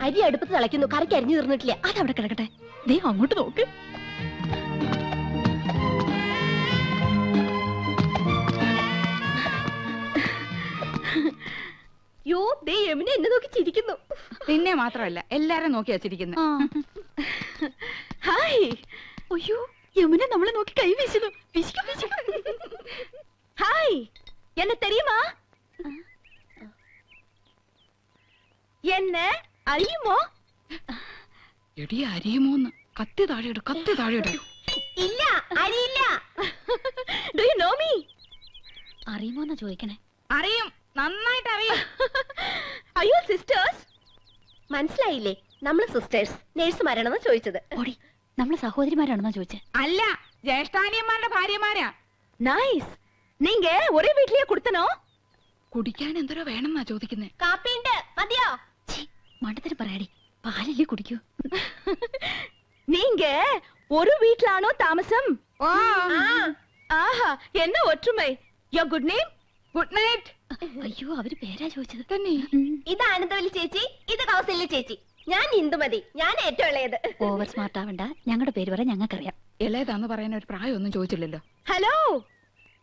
അരി അടുപ്പത്ത് തിളയ്ക്കുന്നു, കറിക്ക് അരിഞ്ഞു തീർന്നിട്ടില്ല. അതവിടെ കിടക്കട്ടെ. ദേ അങ്ങോട്ട് നോക്ക്. യോ, ദേ യമുന എന്നെ നോക്കി ചിരിക്കുന്നു. നിന്നെ മാത്രമല്ല എല്ലാരും നോക്കി വച്ചിരിക്കുന്നു. ഹായ്. അയ്യോ, യമുന നമ്മളെ നോക്കി കൈ വീശുന്നു. ഹായ്, എന്നെ തെരിയുമാ? എന്നെ അറിയുമോ? എടി അരിയുമോന്ന്. കത്തി താഴെയിട്, കത്തി താഴെയിട്. ഇല്ല, അറിയില്ല. Do you know me? അറിയുമോന്നാ ചോദിക്കണേ. അറിയും, നന്നായിട്ട് അറിയും. അയ്യോ സിസ്റ്റേഴ്സ്. മനസ്സിലായില്ലേ? നമ്മള് സിസ്റ്റേഴ്സ് നേഴ്സുമാരാണെന്ന് ചോദിച്ചത്. ഓടി, നമ്മളെ സഹോദരിമാരാണെന്നാ ചോദിച്ചേ. അല്ല, ജ്യേഷ്ഠാനിയന്മാരുടെ ഭാര്യമാരാ. നൈസ്. നീങ്ക ഒരേ വീട്ടിലേ കൊടുത്തനോ? കുടിക്കാൻ എന്തോരോ വേണമെന്നാ ചോദിക്കുന്നേ. കാപ്പിണ്ട്, മതിയോ? മണ്ടത്തിന് പറയാടി, പാലല്ലേ കുടിക്കൂ. നീങ്ക ഒരു വീട്ടിലാണോ താമസം? ഓ, ആഹാ, എന്നെ ഒற்றுമൈ. യോ ഗുഡ് നെയിം? Good night. അയ്യോ, അവര് പേരാ ചോദിച്ചത് തന്നെ. ഇത് ആനന്ദവല്ലി ചേച്ചി, ഇത് കൗസല്യ ചേച്ചി. ഞാൻ ഇന്ദുമതി, ഞാൻ ഏറ്റവും ഇളയത്. ഓവർ സ്മാർട്ട് ആവണ്ട, ഞങ്ങളുടെ പേര് പറയാൻ ഞങ്ങൾക്കറിയാം. ഇളയതാന്ന് പറയാൻ ഒരു പ്രായമൊന്നും ചോദിച്ചില്ലല്ലോ. ഹലോ,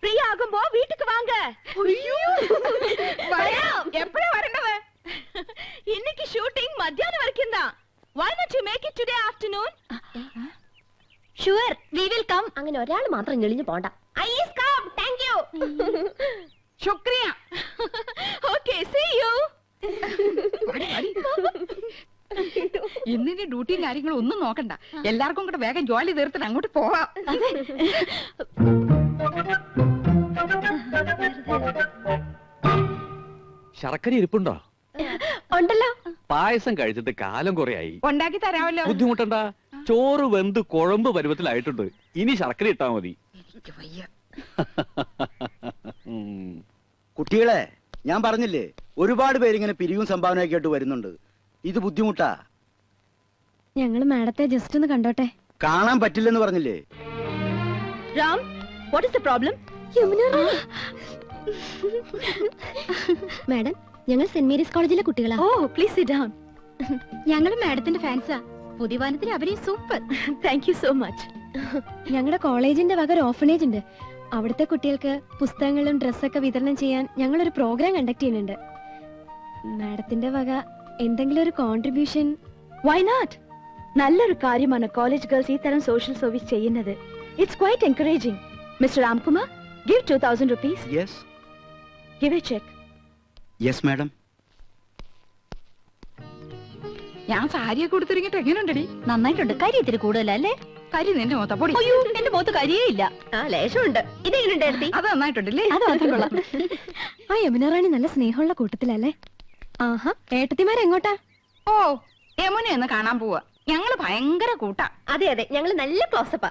ഫ്രീ ആകുമ്പോ വീട്ടിക്ക് വാങ്ക. എപ്പോഴാ വരേണ്ടത്? இன்னைக்கு ஷூட்டிங் மத்தியானம் வரைக்கும் தான். Why not you make it today afternoon? Sure, we will come. അങ്ങനെ ഒരാൾ മാത്രം ഞെളിഞ്ഞു പോണ്ട. I is come. Thank you. ശുക്രിയ. Okay, see you. ഇന്നിന്റെ ഡ്യൂട്ടിയും കാര്യങ്ങളും ഒന്നും നോക്കണ്ട. എല്ലാവർക്കും കൂടെ വേഗം ജോലി തീർത്തിട്ട് അങ്ങോട്ട് പോവാം. ശർക്കര ഇരിപ്പുണ്ടോ? ഉണ്ടല്ലോ. പായസം കഴിച്ചിട്ട് കാലം കുറയായി. ഉണ്ടാക്കി തരാമല്ലോ. ബുദ്ധിമുട്ടണ്ട, ചോറ് വെന്ത് കുഴമ്പ് പരുവത്തിലായിട്ടുണ്ട്. ഇനി ശർക്കര ഇട്ടാ മതി. കുട്ടികളെ, ഞാൻ പറഞ്ഞില്ലേ, ഒരുപാട് പേരിങ്ങനെ പിരിവും സംഭാവനയൊക്കെ ആയിട്ട് വരുന്നുണ്ട്. ഇത് ബുദ്ധിമുട്ടാ. ഞങ്ങൾ മാഡത്തെ ജസ്റ്റ് ഒന്ന് കണ്ടോട്ടെ. കാണാൻ പറ്റില്ലെന്ന് പറഞ്ഞില്ലേ? Ram, what is the problem? Madam, ഞങ്ങൾ സെന്റ് മേരീസ് കോളേജിലെ കുട്ടികളാ. ഓ, പ്ലീസ് സിറ്റ് ഡൗൺ. ഞങ്ങൾ മാഡത്തിന്റെ ഫാൻസാ. പുതിയ വാനത്തിൽ അവരെയും super. Thank you so much. ഞങ്ങളുടെ കോളേജിന്റെ വക ഒരു ഓർഫനേജ് ഉണ്ട്. അവിടുത്തെ കുട്ടികൾക്ക് പുസ്തകങ്ങളും ഡ്രസ്സൊക്കെ വിതരണം ചെയ്യാൻ ഞങ്ങളൊരു പ്രോഗ്രാം കണ്ടക്ട് ചെയ്യുന്നുണ്ട്. മാഡത്തിന്റെ വക എന്തെങ്കിലും ഒരു കോൺട്രിബ്യൂഷൻ. Why not? നല്ലൊരു കാര്യമാണ് കോളേജ് ഗേൾസ് ഈ തരം സോഷ്യൽ സർവീസ് ചെയ്യുന്നത്. It's quite encouraging. Mister Ramkumar, give 2000 rupees. Yes. Give a check. Yes, madam. ഞാൻ സാരിയൊക്കെ കൊടുത്തിരിക്കട്ടെ. എങ്ങനെയുണ്ടടി? നന്നായിട്ടുണ്ട്. കരി ഇത്തിരി കൂടുതലല്ലേ? കരി നിന്റെ മോത്ത പൊടി. അയ്യോ, എന്റെ മുഖത്ത് കരിയേ ഇല്ല. ആ, ലേശമുണ്ട്. ഇതെങ്ങനെയുണ്ടായിരുന്നു? അത് നന്നായിട്ടുണ്ടല്ലേ? അത് മാത്രം കൊള്ളാം. ആ യമുന റാണി നല്ല സ്നേഹമുള്ള കൂട്ടത്തിലല്ലേ? ആഹാ, ഏട്ടത്തിമാരെങ്ങോട്ടാ? ഓ, യമുനെ ഒന്ന് കാണാൻ പോവാ. ഞങ്ങള് ഭയങ്കര കൂട്ടാ. അതെ അതെ, ഞങ്ങള് നല്ല ക്ലോസപ്പാ.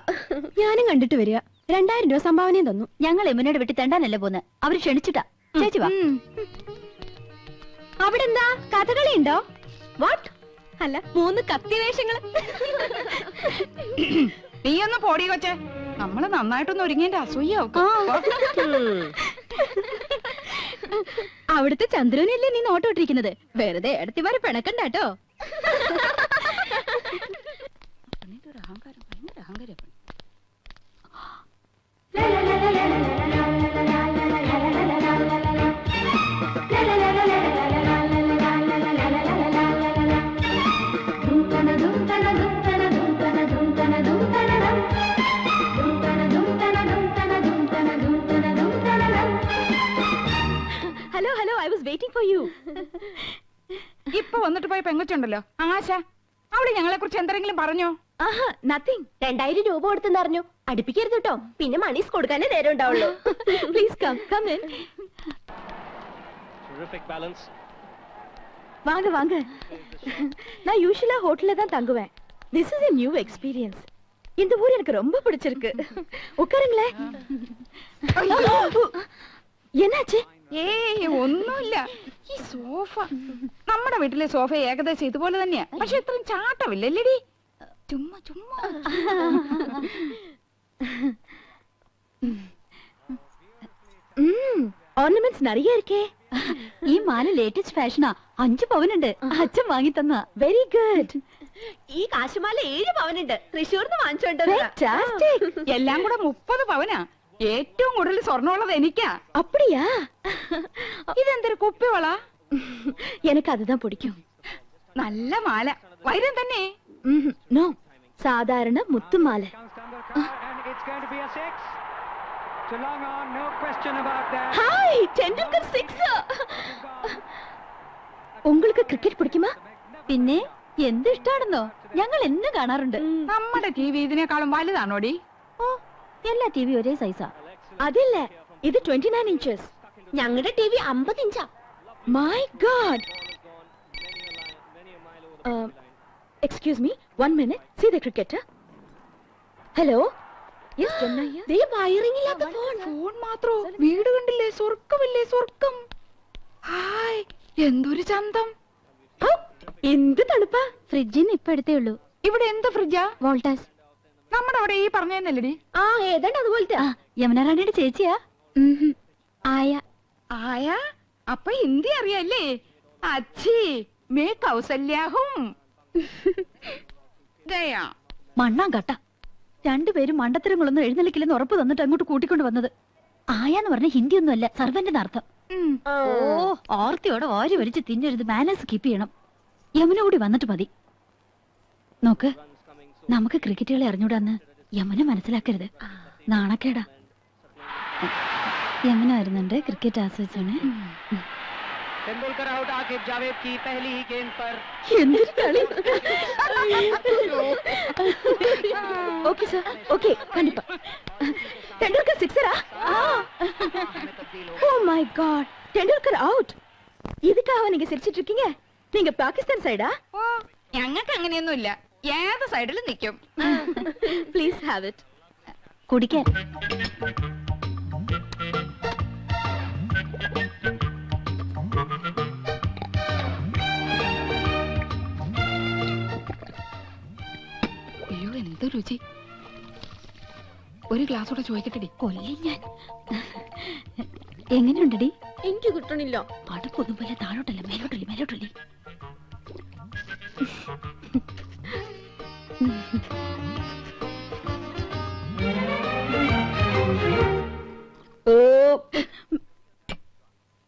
ഞാനും കണ്ടിട്ട് വരിക. 2000 രൂപ സംഭാവനയും തന്നു. ഞങ്ങൾ യമുനയുടെ വീട്ടിൽ തെണ്ടാനല്ലേ പോന്ന്. അവര് ക്ഷണിച്ചിട്ടാ. ചേച്ചി വാ. അവിടെ എന്താ കഥകളി ഉണ്ടോ? വാട്ട്? അല്ല, 3 കത്തിവേഷങ്ങള്. നീ ഒന്ന് പോടി കൊച്ചേ. നമ്മള് നന്നായിട്ടൊന്ന് ഒരുങ്ങിന്റെ അസൂയാവും. അവിടുത്തെ ചന്ദ്രനല്ലേ നീ നോട്ടോട്ടിരിക്കുന്നത്? വെറുതെ എടുത്തിമാരെ പിണക്കണ്ടാട്ടോ. അഹങ്കാരം, ഭയങ്കര അഹങ്കാരം. Hello hello, I was waiting for you. ഇപ്പൊ വന്നിട്ട് പോയ പെങ്കൊച്ചുണ്ടല്ലോ ആശ, അവിടെ ഞങ്ങളെ കുറിച്ച് എന്തെങ്കിലും പറഞ്ഞോ? ആഹാ, നത്തിങ്. 2000 രൂപ കൊടുത്തെന്ന് അറിഞ്ഞു. അടുപ്പിക്കരുത് കേട്ടോ, പിന്നെ മണീസ് കൊടുക്കാനേ നേരം ഉണ്ടാവുള്ളൂ. Please come come in. வாங்க வாங்க. நான் யூசுவலா ஹோட்டல்ல தான் தங்குவேன். This is a new experience. இந்த ஊர் எனக்கு ரொம்ப பிடிச்சிருக்கு. உட்காருங்களேன். என்னாச்சு? ഏയ് ഒന്നുമില്ല. ഈ സോഫ, നമ്മുടെ വീട്ടിലെ സോഫ ഏകദേശം ഇതുപോലെ തന്നെയാ. പക്ഷെ ഇത്രയും ചാട്ടമില്ലല്ലേടി. ചുമ്മാ ചുമ്മാ. ஆர்னமெண்ட்ஸ் நிறைய இருக்கே. ഈ മാല ലേറ്റസ്റ്റ് ഫാഷനാ. 5 പവനുണ്ട്. അച്ഛൻ വാങ്ങി തന്ന. Very good. ഈ കാശുമാല 7 പവനുണ്ട്. തൃശ്ശൂർന്ന് വാങ്ങിച്ചോണ്ട് എല്ലാം കൂടെ 30 പവനാ. ഏറ്റവും കൂടുതൽ സ്വർണ്ണമുള്ളത് എനിക്കാ. அப்படியா? ഇതെന്തൊരു കുപ്പിവള? எனக்கு அதுதான் பிடிக்கும். നല്ല മാല. വൈരം തന്നെ? നോ, സാധാരണ മുത്തുമാല. ഹായ്, ടെണ്ടുൽക്കർ 6. உங்களுக்கு ക്രിക്കറ്റ് പിടിക്കുമാ? പിന്നെ എന്ത് ഇഷ്ടാണെന്നോ, ഞങ്ങൾ എന്നും കാണാറുണ്ട്. നമ്മുടെ ടി വി ഇതിനേക്കാളും വലുതാണോടി? ഓ, എല്ലാ ടിവി ഒരേ സൈസാ. അതില്ല, ഇത് 29 ഇഞ്ചസ്. ഞങ്ങളുടെ ടി വി 50 ഇഞ്ചാ. My god. Excuse me, 1 minute. See the cricket. Hello. Yes, Chennai. ദേ വയറിംഗ് ഇല്ലാത്ത ഫോൺ. ഫോൺ മാത്രോ? വീട് കണ്ടില്ലേ? സ്വർഗമില്ലേ? സ്വർഗം. ഹായ്, എന്തൊരു ചന്തം. എന്ത് തണുപ്പാ. ഫ്രിഡ്ജിന് ഇപ്പൊ എടുത്തേ ഉള്ളൂ. ഇവിടെ എന്ത് ഫ്രിഡ്ജാ? വോൾട്ടാസ്. നമ്മുടെ അവിടെ ഈ പറഞ്ഞതന്നല്ലടി? ആ, ഏതാണ്ട് അതുപോലത്തെ. യമുന റാണിയുടെ ചേച്ചിയാ. ആയ. ആയാ? അപ്പൊ ഹിന്ദി അറിയാല്ലേ? അച്ഛി മേ കൗസല്യാഹും. ദയാ മണ്ണാൻ കട്ട. രണ്ടുപേരും മണ്ടത്തരങ്ങളൊന്നും എഴുന്നള്ളിക്കില്ലെന്ന് ഉറപ്പ് തന്നിട്ട് അങ്ങോട്ട് കൂട്ടിക്കൊണ്ട് വന്നത്. ആയാന്ന് പറഞ്ഞ ഹിന്ദി ഒന്നുമല്ല, സർവന്റിന്റെ അർത്ഥം. ഓ, ഓർത്തിയോടെ ഓരി വലിച്ച് തിന്നരുത്. മാനേഴ്സ് കീപ്പ് ചെയ്യണം. യമുന കൂടി വന്നിട്ട് മതി. നോക്ക്, നമുക്ക് ക്രിക്കറ്റ് കളി അറിഞ്ഞൂടാന്ന് യമുന മനസ്സിലാക്കരുത്. നാണക്കേടാ. യമുന വരുന്നുണ്ട്. ക്രിക്കറ്റ് ആസ്വദിച്ചാണ്. എന്തൊരു കളി. ഓക്കെ സാർ, ഓക്കെ, കണ്ടിപ്പാ. Tendulkar 6. Oh my god, Tendulkar out. இதுக்காக நீங்க சிரிச்சிட்டு இருக்கீங்க? நீங்க பாகிஸ்தான் சைடா? ഓ, ഞങ്ങൾക്ക് അങ്ങനെയൊന്നുമില്ല. ഏത് സൈഡിലും നിൽക്കും. Please have it. കുടിക്കാൻ. അയ്യോ, എന്ത് രുചി. ഒരു ഗ്ലാസ് കൂടെ ചോദിക്കട്ടെടി. കൊല്ലി ഞാൻ. എങ്ങനെയുണ്ടടി? എനിക്ക് കിട്ടണില്ല. അടുപ്പൊന്നും പോലെ താഴോട്ടല്ല, മേലോട്ടല്ലേ, മേലോട്ടല്ലേ.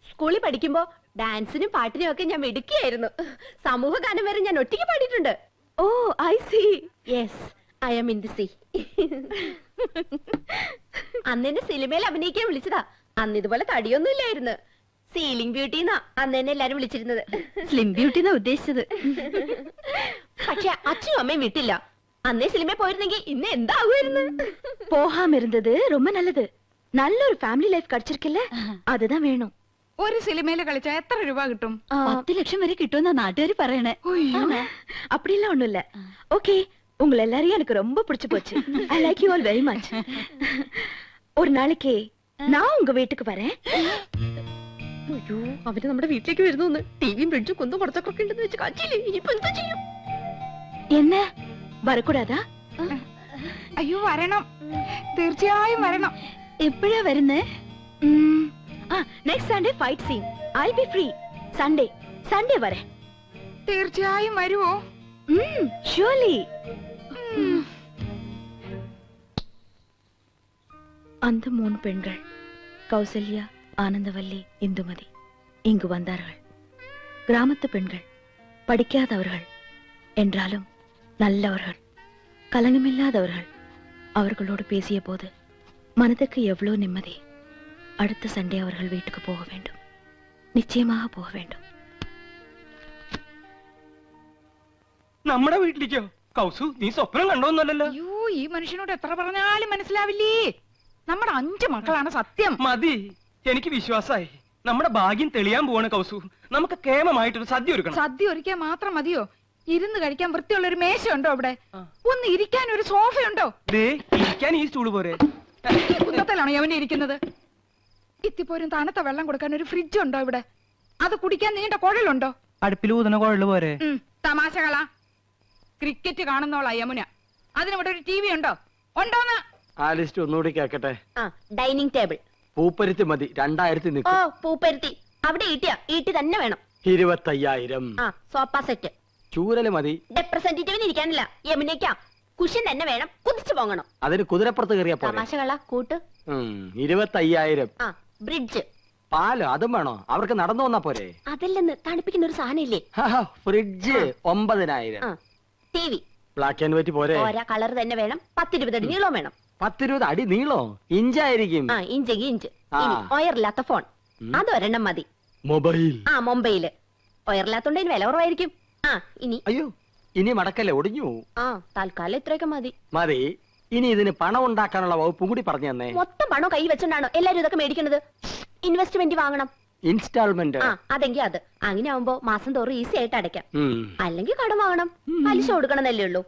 സ്കൂളിൽ പഠിക്കുമ്പോ ഡാൻസിനും പാട്ടിനും ഒക്കെ ഞാൻ മിടുക്കിയായിരുന്നു. സമൂഹ ഗാനം വരെ ഞാൻ ഒറ്റയ്ക്ക് പാടിയിട്ടുണ്ട്. Oh, I see. Yes, I am in the sea. അന്ന് എന്നെ സിനിമയിൽ അഭിനയിക്കാൻ വിളിച്ചതാ. അന്ന് ഇതുപോലെ തടിയൊന്നും ഇല്ലായിരുന്നു. സീലിംഗ് ബ്യൂട്ടി എന്നാ അന്ന് എന്നെ എല്ലാരും വിളിച്ചിരുന്നത്. സ്ലിം ബ്യൂട്ടി എന്നാ ഉദ്ദേശിച്ചത്. പക്ഷെ അച്ഛനും അമ്മയും വിട്ടില്ല. അന്നേ സിനിമയിൽ പോയിരുന്നെങ്കിൽ ഇന്ന് എന്താകുമായിരുന്നു. போகாம இருந்தது ரொம்ப நல்லது. நல்ல ஒரு ஃபேமிலி லைஃப் கிடைச்சிருக்குல்ல, அதுதான் வேணும். ഒരു സിനിമയിൽ കളിച്ചാ എത്ര രൂപ കിട്ടും? 10 ലക്ഷം വരെ കിട്ടുമെന്നാ നാട്ടുകാർ പറയണേ. அப்படிலாம் ஒண்ணும் இல்ல. ஓகே, உங்களை எல்லாரையும் எனக்கு ரொம்ப பிடிச்சு போச்சு. I like you all very much. ஒரு நாளைக்கு நான் உங்க வீட்டுக்கு வரேன். അയ്യോ, അവര് നമ്മുടെ വീട്ടിലേക്ക് വരുന്നു. ടിവിയും ഫ്രിഡ്ജും കുന്നും പുറത്തൊക്കെ ഉണ്ടെന്ന് വെച്ച് കാച്ചില്ലേ. ഇനിയിപ്പോ എന്താ ചെയ്യും? என்ன வரக்கூடாதா? അയ്യോ, വരണം. തീർച്ചയായും വരണം. എപ്പോഴാ വരുന്നേ? Next Sunday fight scene. I be free. Sunday വരെ. തീർച്ചയായും വരുവോ? ഷുവർലി. அந்த 3 பெண்கள் கௌசல்யா, ஆனந்தவல்லி, இந்துமதி இங்கு வந்தார்கள். கிராமத்து பெண்கள், படிக்காதவர்கள் என்றாலும் நல்லவர்கள், கலங்கமில்லாதவர்கள். அவர்களோடு பேசிய போது மனதுக்கு எவ்வளவு நிம்மதி. அடுத்த சண்டே அவர்கள் வீட்டுக்கு போக வேண்டும். நிச்சயமாக போக வேண்டும். നമ്മുടെ വീട്ടിലേക്കോ? കൗസു, നീ സ്വപ്നം കണ്ടോന്നല്ലോ. അയ്യോ, ഈ മനുഷ്യനോട് എത്ര പറഞ്ഞാലും മനസ്സിലാവില്ലേ. നമ്മുടെ 5 മക്കളാണ് സത്യം. മതി, എനിക്ക് വിശ്വാസായി. നമ്മുടെ ഭാഗ്യം തെളിയാൻ പോവാണ് കൗസു. നമുക്ക് കേമമായിട്ടൊരു സദ്യ ഒരുക്കണം. സദ്യ ഒരുക്കാൻ മാത്രം മതിയോ? ഇരുന്ന് കഴിക്കാൻ വൃത്തിയുള്ള ഒരു മേശയുണ്ടോ അവിടെ? ഒന്ന് ഇരിക്കാൻ ഒരു സോഫയുണ്ടോ? ഇരിക്കാൻ ഈ സ്റ്റൂള് പോരെ? കുന്നത്തിലാണോ അവനെ ഇരിക്കുന്നത്? ഇത്തിപ്പോരും തണുത്ത വെള്ളം കൊടുക്കാൻ ഒരു ഫ്രിഡ്ജ് ഉണ്ടോ ഇവിടെ? അത് കുടിക്കാൻ നീണ്ട കുഴലുണ്ടോ? അടുപ്പിൽ ഊതുന്ന കുഴല് പോരെ? തമാശകളാ. ക്രിക്കറ്റ് കാണുന്നോളാ യമുന. അതിനിവിടെ ഒരു ടി വി ഉണ്ടോ? ഉണ്ടോന്ന്? ആ ലിസ്റ്റ് ഒന്നുകൂടി കേക്കട്ടെ. Dining table. പൂപ്പരുത്തി മതി, 2000 ഓ, പൂപ്പരുത്തി. അവിടെ ഈട്ടി തന്നെ വേണം. 25,000. ആ സോഫ സെറ്റ്. ചൂരല് മതി. റെപ്രസെന്റേറ്റീവിന് ഇരിക്കാനില്ല, യമുനയ്ക്കാ. കുഷ്യൻ തന്നെ വേണം, കുതിച്ചു പോകണം. അതിന് കുതിരപ്പുറത്ത് കയറിയ തമാശകള കൂട്ട്. 25,000. ആ ബ്രിഡ്ജ്. പാലോ അതും വേണോ? അവർക്ക് നടന്നു വന്നാ പോരെ? അതല്ലെന്ന് തണുപ്പിക്കുന്ന ഒരു സാധനം ഇല്ലേ? Fridge 9,000. T V black and white പോരെ? ഓരോ കളർ തന്നെ വേണം. 10-20 അടി നീളം വേണം. 10-20 അടി നീളോ? ഇഞ്ചായിരിക്കും. ആ ഇഞ്ചെങ്കിൽ ഇഞ്ച്. ഇനി ഒയറില്ലാത്ത ഫോൺ, അതൊരെണ്ണം മതി. മൊബൈൽ. ആ മൊബൈല്. ഒയറില്ലാത്തോണ്ട് ഇതിന് വില കുറവായിരിക്കും. ആ ഇനി അയ്യോ, ഇനി മടക്കല്ലേ, ഒടിഞ്ഞു. ആ തൽക്കാലം ഇത്രയൊക്കെ മതി. മതി. ഇനി ഇതിന് പണം ഉണ്ടാക്കാനുള്ള വകുപ്പും കൂടി പറഞ്ഞു തന്നെ. മൊത്തം പണം കൈ വെച്ചോണ്ടാണോ എല്ലാരും ഇതൊക്കെ മേടിക്കുന്നത്? ഇൻവെസ്റ്റ്മെന്റ് വാങ്ങണം. ഇൻസ്റ്റാൾമെന്റ്. ആ അതെങ്കിൽ അത്. അങ്ങനെ ആവുമ്പോ മാസം തോറും ഈസി ആയിട്ട് അടയ്ക്കാം. അല്ലെങ്കിൽ കടം വാങ്ങണം, പലിശ കൊടുക്കണമെന്നല്ലേ ഉള്ളൂ.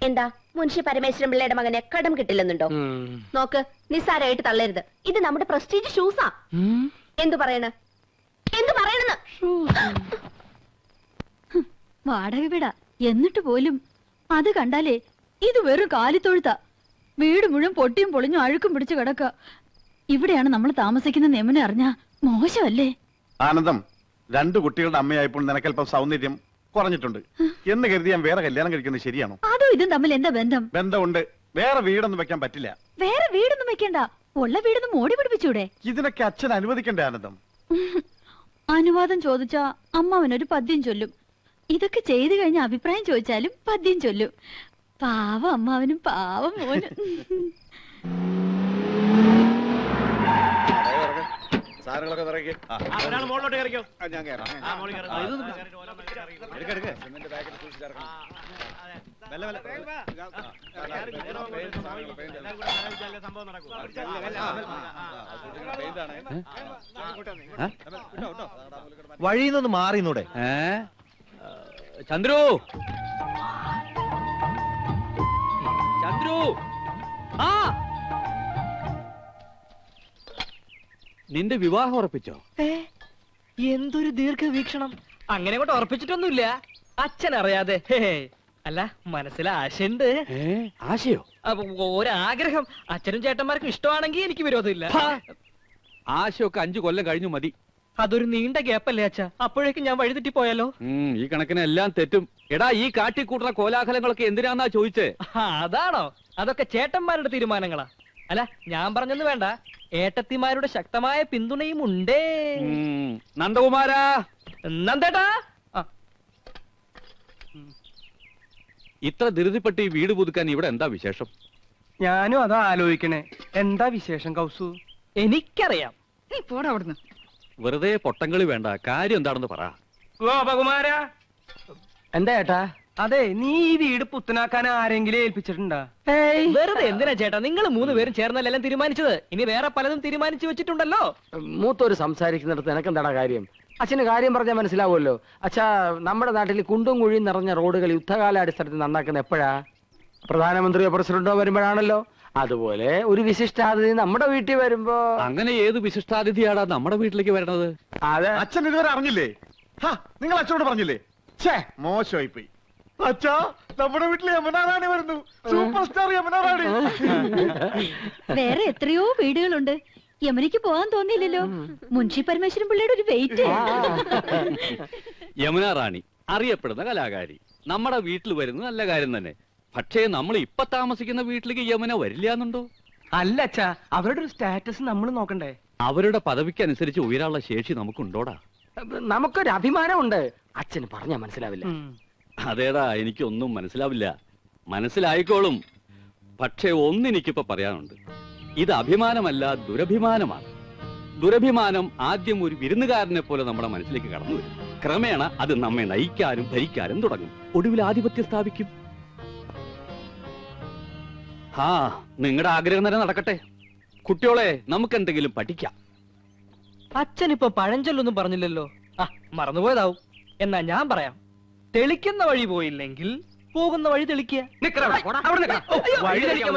എന്താ മുൻഷി പരമേശ്വരൻ പിള്ളയുടെ മകനെ കടം കിട്ടില്ലെന്നുണ്ടോ? നോക്ക്, നിസ്സാരമായിട്ട് തള്ളരുത്. ഇത് നമ്മുടെ പ്രസ്റ്റീജ് ഷൂസാ. എന്തു പറയണെന്ന്? വാടക വീടാ എന്നിട്ട് പോലും അത് കണ്ടാലേ ഇത് വെറും കാലിത്തൊഴുത്ത. വീട് മുഴുവൻ പൊട്ടിയും പൊളിഞ്ഞും അഴുക്കും പിടിച്ചു കിടക്ക. ഇവിടെയാണ് നമ്മൾ താമസിക്കുന്ന നെമനെ അറിഞ്ഞാ മോശമല്ലേ? ആനന്ദം, 2 കുട്ടികളുടെ അമ്മയായപ്പോൾ നിനക്കല്പം സൗന്ദര്യം കുറഞ്ഞിട്ടുണ്ട് എന്ന് കരുതി ഞാൻ വേറെ കല്യാണം കഴിക്കുന്നത് ശരിയാണോ? അതും ഇതും തമ്മിൽ എന്താ ബന്ധം? ബന്ധമുണ്ട്. വേറെ വീടൊന്നും വെക്കാൻ പറ്റില്ല. വേറെ വീടൊന്നും വെക്കണ്ട, ഉള്ള വീടൊന്നും മോടി പിടിപ്പിച്ചൂടെ? ഇതിനൊക്കെ അച്ഛൻ അനുവദിക്കണ്ടേ ആനന്ദം? അനുവാദം ചോദിച്ചാ അമ്മാവനൊരു പദ്യം ചൊല്ലും. ഇതൊക്കെ ചെയ്തു കഴിഞ്ഞ അഭിപ്രായം ചോദിച്ചാലും പദ്യം ചൊല്ലും. പാവം അമ്മാവനും പാവം മോനും. വഴിയിൽ മാറിന്നൂടെ? ചന്ദ്രു, ചന്ദ്രു, ആ നിന്റെ വിവാഹം ഉറപ്പിച്ചോ? എന്തൊരു ദീർഘവീക്ഷണം. അങ്ങനെ കൊണ്ട് ഉറപ്പിച്ചിട്ടൊന്നുമില്ല, അച്ഛൻ അറിയാതെ. അല്ല, മനസ്സിൽ ആശയുണ്ട്. ആശയോ? ഒരാഗ്രഹം. അച്ഛനും ചേട്ടന്മാർക്കും ഇഷ്ടമാണെങ്കിൽ എനിക്ക് വിരോധമില്ല. ആശയൊക്കെ 5 കൊല്ലം കഴിഞ്ഞു മതി. അതൊരു നീണ്ട ഗ്യാപ്പല്ലേ അച്ഛാ? അപ്പോഴേക്കും ഞാൻ വഴിതെറ്റി പോയാലോ? ഈ കണക്കിന് എല്ലാം തെറ്റും. എടാ, ഈ കാട്ടിക്കൂട്ടുന്ന കോലാഹലങ്ങളൊക്കെ എന്തിനാന്നാ ചോദിച്ചേ? അതാണോ? അതൊക്കെ ചേട്ടന്മാരുടെ തീരുമാനങ്ങളാ. അല്ല, ഞാൻ പറഞ്ഞെന്ന് വേണ്ട, ഏട്ടത്തിമാരുടെ ശക്തമായ പിന്തുണയും ഉണ്ടേ. നന്ദകുമാരാ, നന്ദേട്ടാ, ഇത്ര ധൃതിപ്പെട്ട് ഈ വീട് പുതുക്കാൻ ഇവിടെ എന്താ വിശേഷം? ഞാനും അതാ ആലോചിക്കണേ. എന്താ വിശേഷം കൗസു? എനിക്കറിയാം. നീ പോടാ അവിടുന്ന്. വെറുതെ പൊട്ടങ്കളി വേണ്ട, കാര്യം എന്താണെന്ന് പറ. ഗോപകുമാര, എന്താ ഏട്ടാ? അതെ, നീ ഈ വീട് പുത്തനാക്കാൻ ആരെങ്കിലും ഏൽപ്പിച്ചിട്ടുണ്ടാ? വെറുതെ എന്തിനാ ചേട്ടാ, നിങ്ങൾ 3 പേരും ചേർന്നല്ലെല്ലാം തീരുമാനിച്ചത്. ഇനി വേറെ പലതും തീരുമാനിച്ചു വെച്ചിട്ടുണ്ടല്ലോ. മൂത്തോര് സംസാരിക്കുന്നിടത്ത് എനക്കെന്താടാ കാര്യം? അച്ഛന് കാര്യം പറഞ്ഞാൽ മനസ്സിലാവുമല്ലോ. അച്ഛാ, നമ്മുടെ നാട്ടിൽ കുണ്ടും കുഴിയും നിറഞ്ഞ റോഡുകൾ യുദ്ധകാലാടിസ്ഥാനത്തിൽ നന്നാക്കുന്ന എപ്പോഴാ? പ്രധാനമന്ത്രിയോ പ്രസിഡന്റോ വരുമ്പോഴാണല്ലോ. അതുപോലെ ഒരു വിശിഷ്ടാതിഥി നമ്മുടെ വീട്ടിൽ വരുമ്പോ. അങ്ങനെ ഏത് വിശിഷ്ടാതിഥിയാടാ നമ്മുടെ വീട്ടിലേക്ക് വരണത്? അതെ, അച്ഛൻ ഇതുവരെ അറിഞ്ഞില്ലേ? നിങ്ങൾ അച്ഛനോട് പറഞ്ഞില്ലേ? മോശമായി പോയി. അച്ഛാ, നമ്മുടെ വീട്ടിൽ യമുനാറാണി വരുന്നു. Super star Yamunarani. വേറെ എത്രയോ വീടുകളുണ്ട്. യമനിക്ക് പോകാൻ തോന്നിയില്ലല്ലോ. മുൻഷി പരമേശ്വരൻ പിള്ളയുടെ ഒരു വെയിറ്റ്. യമുന റാണി അറിയപ്പെടുന്ന കലാകാരി നമ്മുടെ വീട്ടിൽ വരുന്നത് നല്ല കാര്യം തന്നെ. പക്ഷേ നമ്മൾ ഇപ്പൊ താമസിക്കുന്ന വീട്ടിലേക്ക് യമുന വരില്ല എന്നുണ്ടോ? അല്ല അച്ഛാ, അവരുടെ ഒരു സ്റ്റാറ്റസ് നമ്മൾ നോക്കണ്ടേ? അവരുടെ പദവിക്ക് അനുസരിച്ച് ഉയരാനുള്ള ശേഷി നമുക്കുണ്ടോടാ? നമുക്കൊരു അഭിമാനമുണ്ട്. അച്ഛന് പറഞ്ഞാ മനസ്സിലാവില്ല. അതേടാ, എനിക്കൊന്നും മനസ്സിലാവില്ല. മനസ്സിലായിക്കോളും. പക്ഷേ ഒന്നെനിക്കിപ്പോ പറയാനുണ്ട്. ഇത് അഭിമാനമല്ല, ദുരഭിമാനമാണ്. ദുരഭിമാനം ആദ്യം ഒരു വിരുന്നുകാരനെ പോലെ നമ്മുടെ മനസ്സിലേക്ക് കടന്നു വരും. ക്രമേണ അത് നമ്മെ നയിക്കാനും ഭരിക്കാനും തുടങ്ങും. ഒടുവിൽ ആധിപത്യം സ്ഥാപിക്കും. നിങ്ങളുടെ ആഗ്രഹം തന്നെ നടക്കട്ടെ. കുട്ടിയോളെ, നമുക്ക് എന്തെങ്കിലും പഠിക്കാം. അച്ഛനിപ്പോ പഴഞ്ചൊല്ലൊന്നും പറഞ്ഞില്ലല്ലോ. മറന്നുപോയതാവും. എന്നാ ഞാൻ പറയാം. തെളിക്കുന്ന വഴി പോയില്ലെങ്കിൽ പോകുന്ന വഴി തെളിക്കുക. വഴി തെളിക്കാൻ